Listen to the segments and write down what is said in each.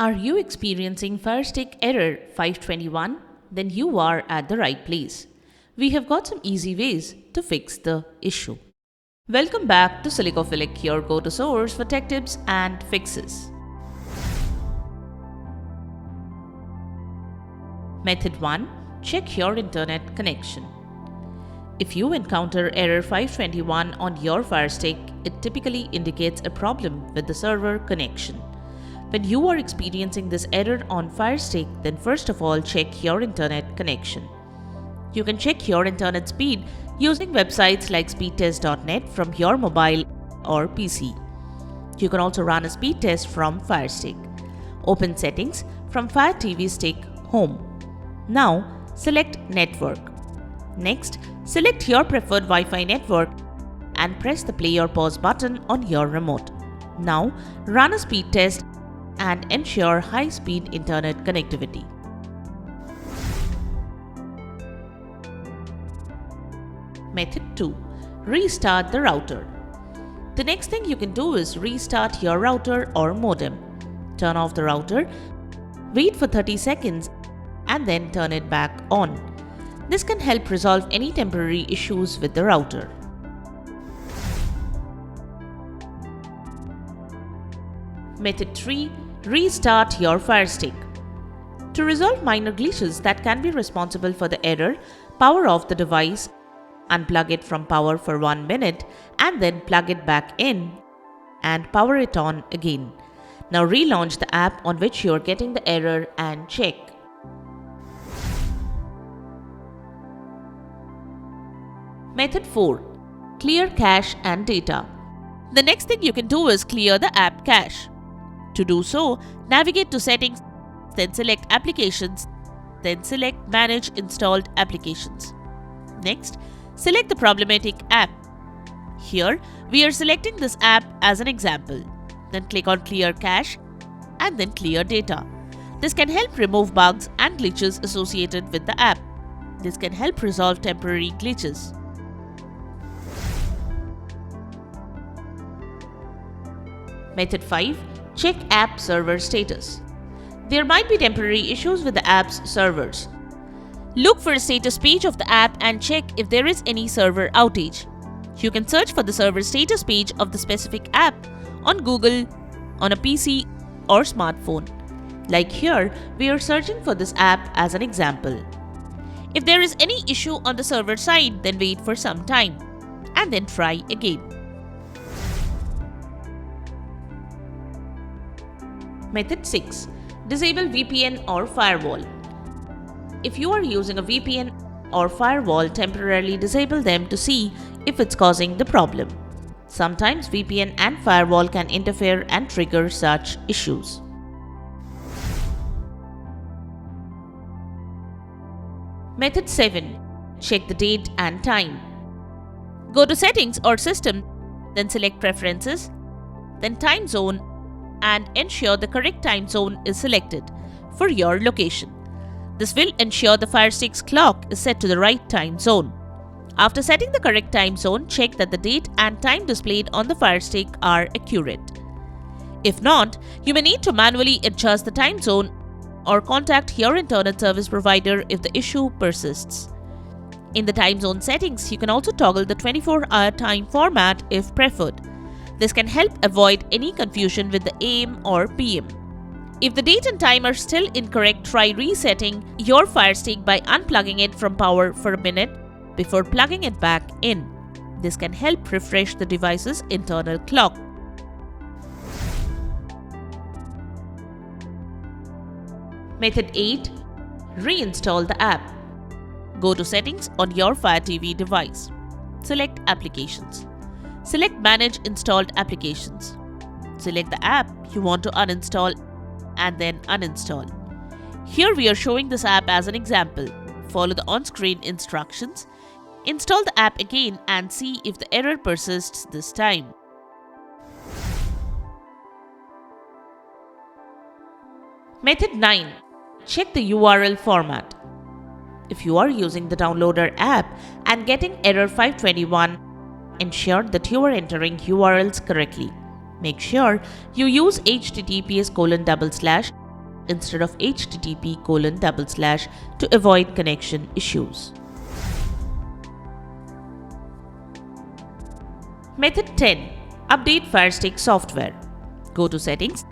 Are you experiencing Firestick Error 521? Then you are at the right place. We have got some easy ways to fix the issue. Welcome back to Silicophilic, your go-to source for tech tips and fixes. Method 1. Check your internet connection. If you encounter error 521 on your Firestick, it typically indicates a problem with the server connection. When you are experiencing this error on Firestick, then first of all check your internet connection. You can check your internet speed using websites like speedtest.net from your mobile or PC. You can also run a speed test from Firestick. Open Settings from Fire TV Stick Home. Now select Network. Next, select your preferred Wi-Fi network and press the play or pause button on your remote. Now run a speed test and ensure high-speed internet connectivity. Method 2. Restart the router. The next thing you can do is restart your router or modem. Turn off the router, wait for 30 seconds and then turn it back on. This can help resolve any temporary issues with the router. Method 3. Restart your Firestick. To resolve minor glitches that can be responsible for the error, power off the device, unplug it from power for 1 minute and then plug it back in and power it on again. Now relaunch the app on which you are getting the error and check. Method 4. Clear cache and data. The next thing you can do is clear the app cache. To do so, navigate to Settings, then select Applications, then select Manage Installed Applications. Next, select the problematic app. Here, we are selecting this app as an example. Then click on Clear Cache and then Clear Data. This can help remove bugs and glitches associated with the app. This can help resolve temporary glitches. Method 5. Check app server status. There might be temporary issues with the app's servers. Look for a status page of the app and check if there is any server outage. You can search for the server status page of the specific app on Google, on a PC or smartphone. Like here, we are searching for this app as an example. If there is any issue on the server side, then wait for some time and then try again. Method 6. Disable VPN or firewall. If you are using a VPN or firewall, temporarily disable them to see if it's causing the problem. Sometimes VPN and firewall can interfere and trigger such issues. Method 7. Check the date and time. Go to Settings or System, then select Preferences, then Time Zone and ensure the correct time zone is selected for your location. This will ensure the Firestick's clock is set to the right time zone. After setting the correct time zone, check that the date and time displayed on the Firestick are accurate. If not, you may need to manually adjust the time zone or contact your internet service provider if the issue persists. In the time zone settings, you can also toggle the 24-hour time format if preferred. This can help avoid any confusion with the AM or PM. If the date and time are still incorrect, try resetting your Firestick by unplugging it from power for a minute before plugging it back in. This can help refresh the device's internal clock. Method 8. Reinstall the app. Go to Settings on your Fire TV device. Select Applications. Select Manage Installed Applications. Select the app you want to uninstall and then uninstall. Here we are showing this app as an example. Follow the on-screen instructions. Install the app again and see if the error persists this time. Method 9. Check the URL format. If you are using the downloader app and getting error 521, ensure that you are entering URLs correctly. Make sure you use https:// instead of http:// to avoid connection issues. Method 10. Update Firestick software. Go to Settings,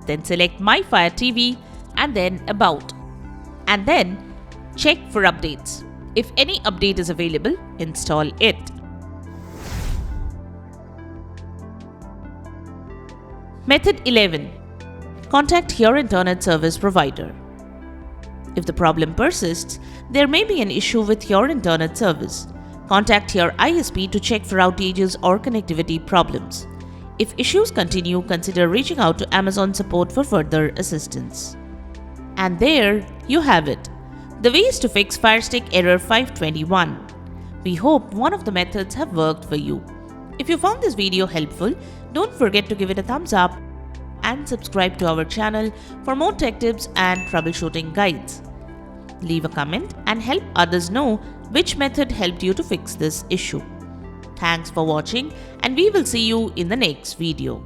then select My Fire TV and then About. And then check for updates. If any update is available, install it. Method 11. Contact your internet service provider. If the problem persists, there may be an issue with your internet service. Contact your ISP to check for outages or connectivity problems. If issues continue, consider reaching out to Amazon support for further assistance. And there you have it, the ways to fix Firestick Error 521. We hope one of the methods have worked for you. If you found this video helpful, don't forget to give it a thumbs up and subscribe to our channel for more tech tips and troubleshooting guides. Leave a comment and help others know which method helped you to fix this issue. Thanks for watching, and we will see you in the next video.